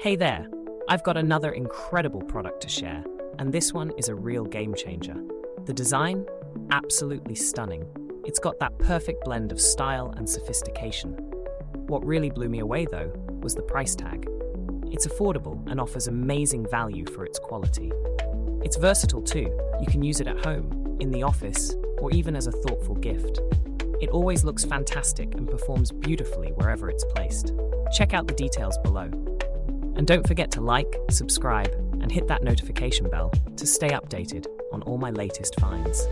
Hey there, I've got another incredible product to share, and this one is a real game changer. The design? Absolutely stunning. It's got that perfect blend of style and sophistication. What really blew me away, though, was the price tag. It's affordable and offers amazing value for its quality. It's versatile too. You can use it at home, in the office, or even as a thoughtful gift. It always looks fantastic and performs beautifully wherever it's placed. Check out the details below. And don't forget to like, subscribe, and hit that notification bell to stay updated on all my latest finds.